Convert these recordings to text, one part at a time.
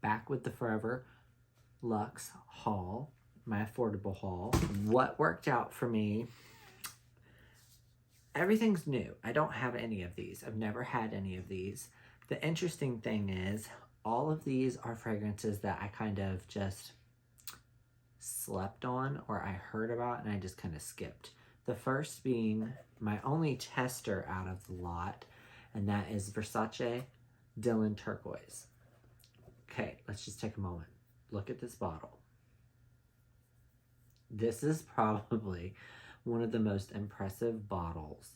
back with the ForeverLux Haul, my affordable haul. What worked out for me, everything's new. I don't have any of these. I've never had any of these. The interesting thing is, all of these are fragrances that I kind of just slept on or I heard about and I just kind of skipped. The first being my only tester out of the lot, and that is Versace Dylan Turquoise. Okay, let's just take a moment. Look at this bottle. This is probably one of the most impressive bottles.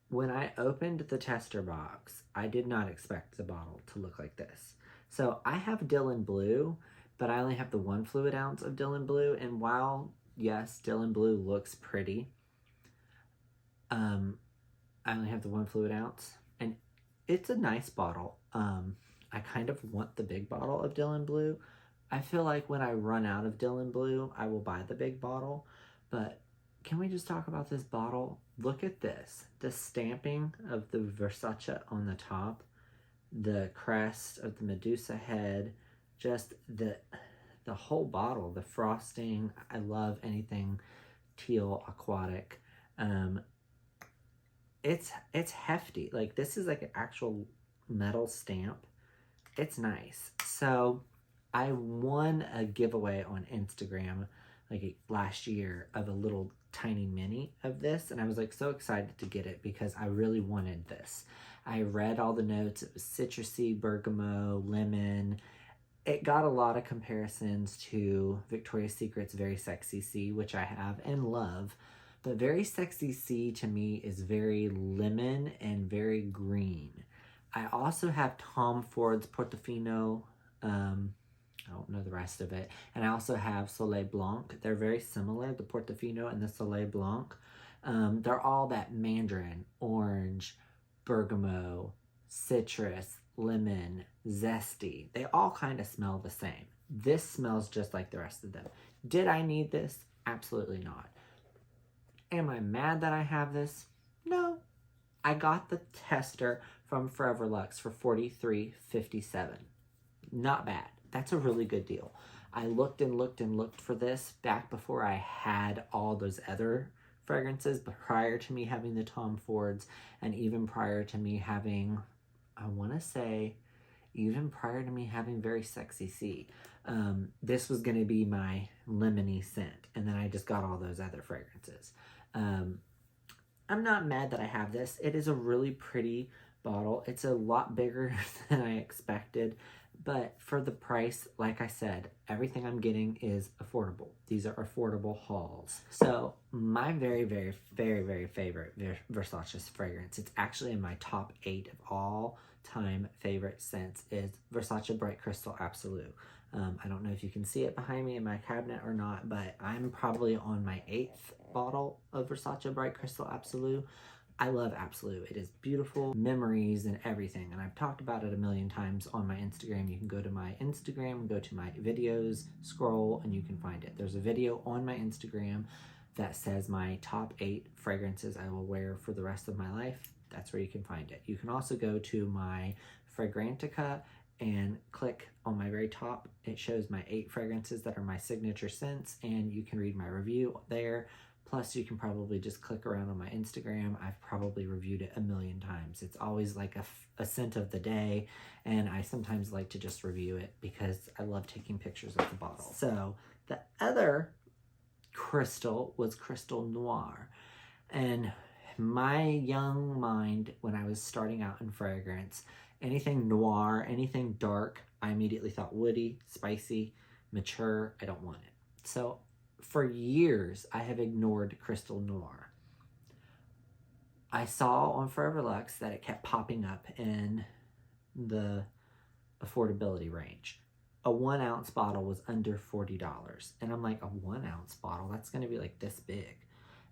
When I opened the tester box, I did not expect the bottle to look like this. So I have Dylan Blue, but I only have the 1 fluid ounce of Dylan Blue, and while, yes, Dylan Blue looks pretty, I only have the 1 fluid ounce, and it's a nice bottle. I kind of want the big bottle of Dylan Blue. I feel like when I run out of Dylan Blue, I will buy the big bottle, but can we just talk about this bottle? Look at this. The stamping of the Versace on the top, the crest of the Medusa head, just the whole bottle, the frosting. I love anything teal aquatic. It's hefty. Like, this is like an actual metal stamp. It's nice. So I won a giveaway on Instagram like last year of a little tiny mini of this, and I was like so excited to get it because I really wanted this. I read all the notes. It was citrusy, bergamot, lemon. It got a lot of comparisons to Victoria's Secret's Very Sexy C, which I have and love. But Very Sexy C to me is very lemon and very green. I also have Tom Ford's Portofino. I don't know the rest of it. And I also have Soleil Blanc. They're very similar, the Portofino and the Soleil Blanc. They're all that mandarin, orange, bergamot, citrus, lemon, zesty. They all kind of smell the same. This smells just like the rest of them. Did I need this? Absolutely not. Am I mad that I have this? No. I got the tester from ForeverLux for $43.57. Not bad. That's a really good deal. I looked and looked and looked for this back before I had all those other fragrances, but prior to me having the Tom Fords, and even prior to me having, I want to say, even prior to me having Very Sexy C. This was going to be my lemony scent, and then I just got all those other fragrances. I'm not mad that I have this. It is a really pretty bottle. It's a lot bigger than I expected, but for the price, like I said, everything I'm getting is affordable. These are affordable hauls. So my very, very, very, very favorite Versace fragrance, it's actually in my top 8 of all time favorite scents, is Versace Bright Crystal Absolute. I don't know if you can see it behind me in my cabinet or not, but I'm probably on my 8th bottle of Versace Bright Crystal Absolute. I love Absolute. It is beautiful, memories and everything, and I've talked about it a million times on my Instagram. You can go to my Instagram, go to my videos, scroll, and you can find it. There's a video on my Instagram that says my top 8 fragrances I will wear for the rest of my life. That's where you can find it. You can also go to my Fragrantica and click on my very top. It shows my 8 fragrances that are my signature scents, and you can read my review there. Plus, you can probably just click around on my Instagram. I've probably reviewed it a million times. It's always like a scent of the day, and I sometimes like to just review it because I love taking pictures of the bottle. So the other crystal was Crystal Noir, and my young mind, when I was starting out in fragrance, anything noir, anything dark, I immediately thought woody, spicy, mature. I don't want it. So for years, I have ignored Crystal Noir. I saw on ForeverLux that it kept popping up in the affordability range. A 1 ounce bottle was under $40. And I'm like, a 1 ounce bottle? That's going to be like this big.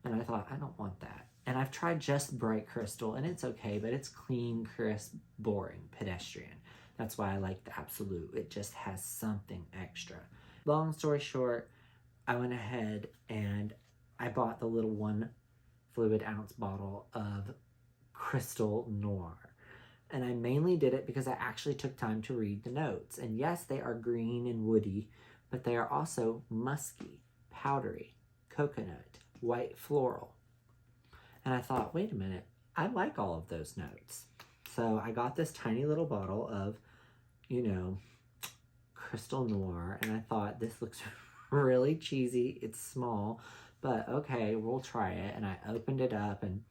And I thought, I don't want that. And I've tried just Bright Crystal, and it's okay, but it's clean, crisp, boring, pedestrian. That's why I like the Absolute. It just has something extra. Long story short, I went ahead and I bought the little 1 fluid ounce bottle of Crystal Noir. And I mainly did it because I actually took time to read the notes. And yes, they are green and woody, but they are also musky, powdery, coconut, white floral. And I thought, wait a minute, I like all of those notes. So I got this tiny little bottle of, you know, Crystal Noir, and I thought, this looks really cheesy. It's small, but okay, we'll try it. And I opened it up and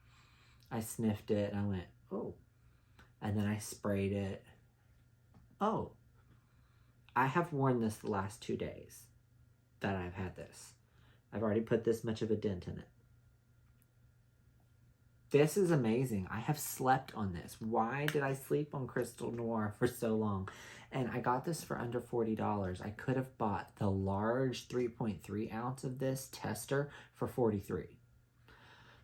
I sniffed it and I went, oh. And then I sprayed it. Oh, I have worn this the last 2 days that I've had this. I've already put this much of a dent in it. This is amazing. I have slept on this. Why did I sleep on Crystal Noir for so long? And I got this for under $40. I could have bought the large 3.3 ounce of this tester for $43.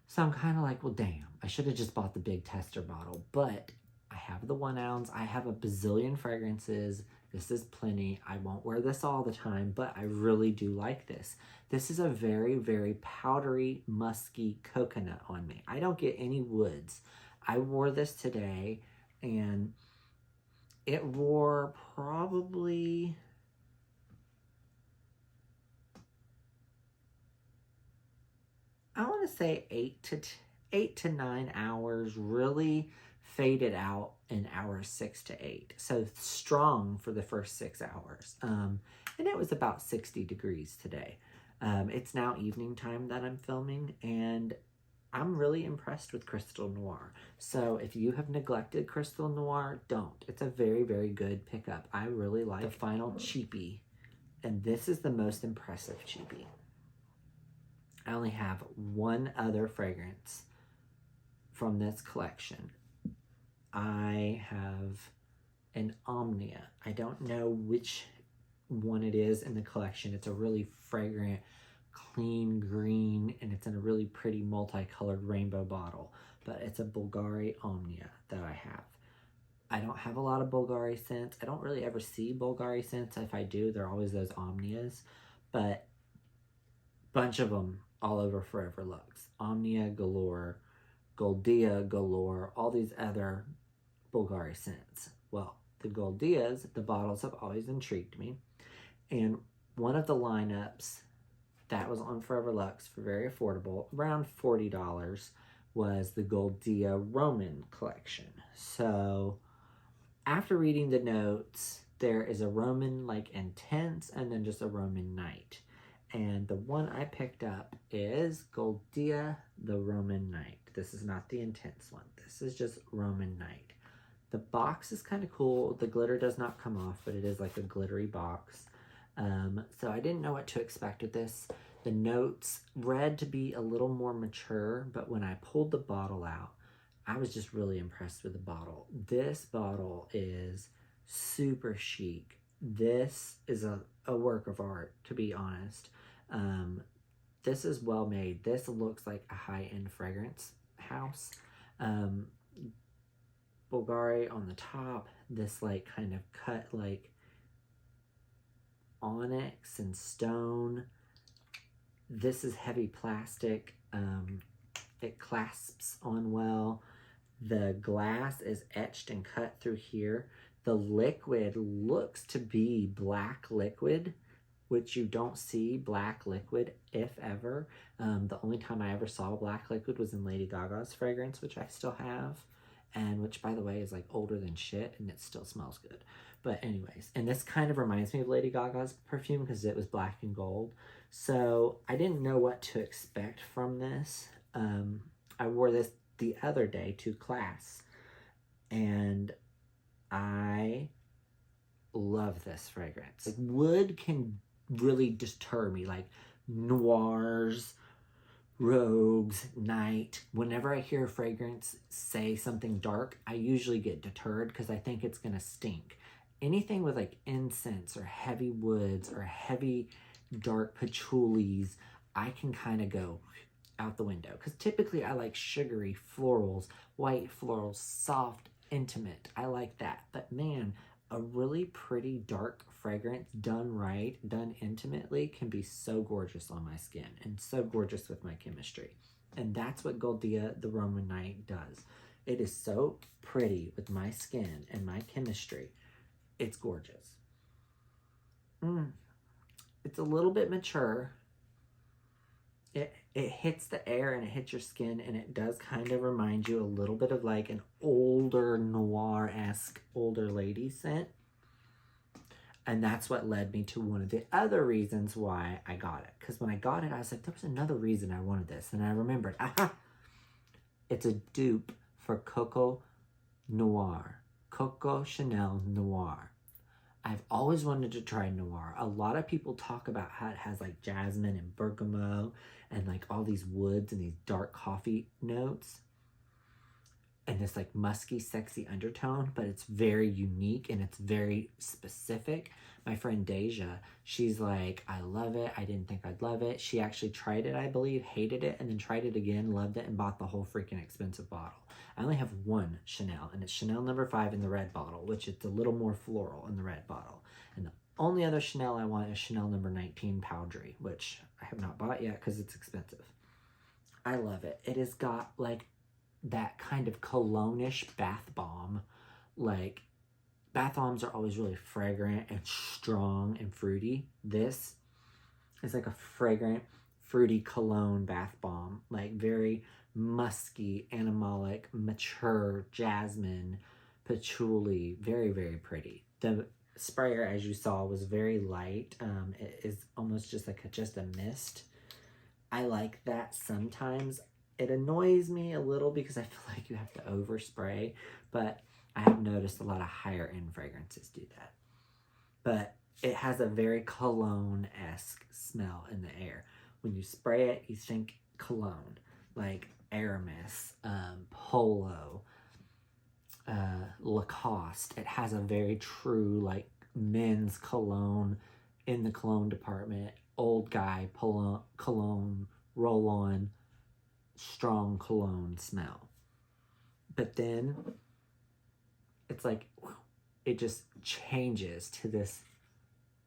So I'm kind of like, well, damn, I should have just bought the big tester bottle. But I have the 1 ounce. I have a bazillion fragrances. This is plenty. I won't wear this all the time, but I really do like this. This is a very, very powdery, musky coconut on me. I don't get any woods. I wore this today, and it wore probably... I want to say 8 to 9 hours, really faded out in hours 6 to 8. So strong for the first 6 hours. And it was about 60 degrees today. It's now evening time that I'm filming, and I'm really impressed with Crystal Noir. So if you have neglected Crystal Noir, don't. It's a very, very good pickup. I really like the final cheapie, and this is the most impressive cheapie. I only have one other fragrance from this collection. I have an Omnia. I don't know which one it is in the collection. It's a really fragrant, clean green, and it's in a really pretty multicolored rainbow bottle. But it's a Bulgari Omnia that I have. I don't have a lot of Bulgari scents. I don't really ever see Bulgari scents. If I do, they're always those Omnias. But bunch of them all over ForeverLux. Omnia galore, Goldia galore, all these other Bulgari scents. Well, the Goldias, the bottles have always intrigued me. And one of the lineups that was on ForeverLux for very affordable, around $40, was the Goldia Roman collection. So after reading the notes, there is a Roman like intense and then just a Roman night. And the one I picked up is Goldia the Roman Night. This is not the intense one. This is just Roman Night. The box is kind of cool. The glitter does not come off, but it is like a glittery box. So I didn't know what to expect with this. The notes read to be a little more mature, but when I pulled the bottle out, I was just really impressed with the bottle. This bottle is super chic. This is a work of art, to be honest. This is well made. This looks like a high-end fragrance house. Bulgari on the top, this like kind of cut like onyx and stone. This is heavy plastic. It clasps on well. The glass is etched and cut through here. The liquid looks to be black liquid, which you don't see black liquid, if ever. The only time I ever saw black liquid was in Lady Gaga's fragrance, which I still have, and which, by the way, is like older than shit, and it still smells good. But anyways, and this kind of reminds me of Lady Gaga's perfume because it was black and gold. So I didn't know what to expect from this. I wore this the other day to class, and I love this fragrance. Like, wood can really deter me, like noirs, rogues, night. Whenever I hear a fragrance say something dark, I usually get deterred because I think it's gonna stink. Anything with like incense or heavy woods or heavy dark patchoulis, I can kind of go out the window because typically I like sugary florals, white florals, soft, intimate. I like that. But man, a really pretty dark fragrance done right, done intimately, can be so gorgeous on my skin and so gorgeous with my chemistry. And that's what Goldia the Roman Night does. It is so pretty with my skin and my chemistry. It's gorgeous. It's a little bit mature. It hits the air and it hits your skin, and it does kind of remind you a little bit of like an older noir-esque older lady scent. And that's what led me to one of the other reasons why I got it. Because when I got it, I was like, there was another reason I wanted this. And I remembered, aha, it's a dupe for Coco Noir. Coco Chanel Noir. I've always wanted to try Noir. A lot of people talk about how it has like jasmine and bergamot and like all these woods and these dark coffee notes and this like musky, sexy undertone, but it's very unique and it's very specific. My friend Deja, she's like, I love it. I didn't think I'd love it. She actually tried it, I believe, hated it, and then tried it again, loved it, and bought the whole freaking expensive bottle. I only have one Chanel, and it's Chanel No. 5 in the red bottle, which it's a little more floral in the red bottle. And the only other Chanel I want is Chanel No. 19 Powdery, which I have not bought yet because it's expensive. I love it. It has got like that kind of cologne-ish bath bomb. Like, bath bombs are always really fragrant and strong and fruity. This is like a fragrant, fruity cologne bath bomb. Like very musky, animalic, mature, jasmine, patchouli. Very, very pretty. The sprayer, as you saw, was very light. It is almost just like just a mist. I like that sometimes. It annoys me a little because I feel like you have to overspray, but I have noticed a lot of higher end fragrances do that. But it has a very cologne-esque smell in the air. When you spray it, you think cologne, like Aramis, Polo, Lacoste. It has a very true like men's cologne in the cologne department. Old guy cologne, roll-on, strong cologne smell. But then it's like it just changes to this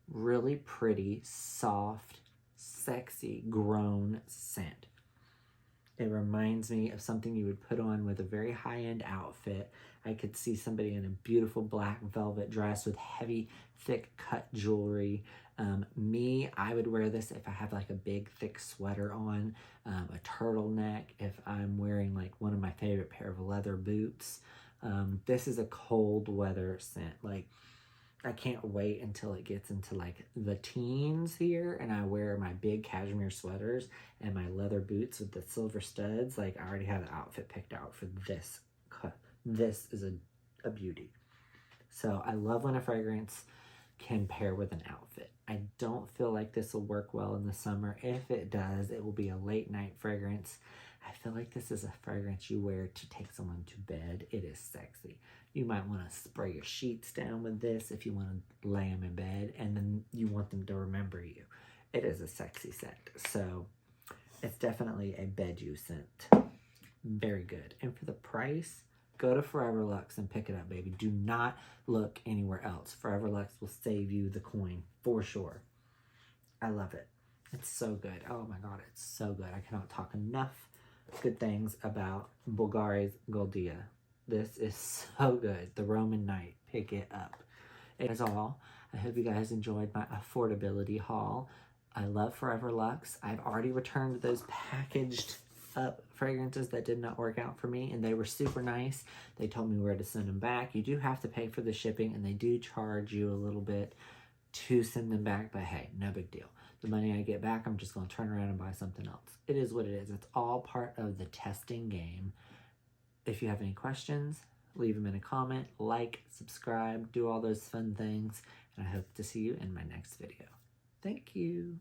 really pretty, soft, sexy, grown scent. It reminds me of something you would put on with a very high-end outfit. I could see somebody in a beautiful black velvet dress with heavy, thick cut jewelry. I would wear this if I have like a big, thick sweater on, a turtleneck, if I'm wearing like one of my favorite pair of leather boots. This is a cold weather scent. Like, I can't wait until it gets into like the teens here and I wear my big cashmere sweaters and my leather boots with the silver studs. Like, I already have the outfit picked out for this. This is a beauty. So I love when a fragrance can pair with an outfit. I don't feel like this will work well in the summer. If it does, it will be a late night fragrance. I feel like this is a fragrance you wear to take someone to bed. It is sexy. You might want to spray your sheets down with this if you want to lay them in bed, and then you want them to remember you. It is a sexy scent. So it's definitely a bed use scent. Very good. And for the price, go to ForeverLux and pick it up, baby. Do not look anywhere else. ForeverLux will save you the coin for sure. I love it. It's so good. Oh my God, it's so good. I cannot talk enough good things about Bulgari's Goldia. This is so good. The Roman Night. Pick it up. That's all. I hope you guys enjoyed my affordability haul. I love ForeverLux. I've already returned those packaged up fragrances that did not work out for me, and they were super nice. They told me where to send them back. You do have to pay for the shipping, and they do charge you a little bit to send them back, but hey, no big deal. The money I get back, I'm just going to turn around and buy something else. It is what it is. It's all part of the testing game. If you have any questions, leave them in a comment, like, subscribe, do all those fun things, and I hope to see you in my next video. Thank you.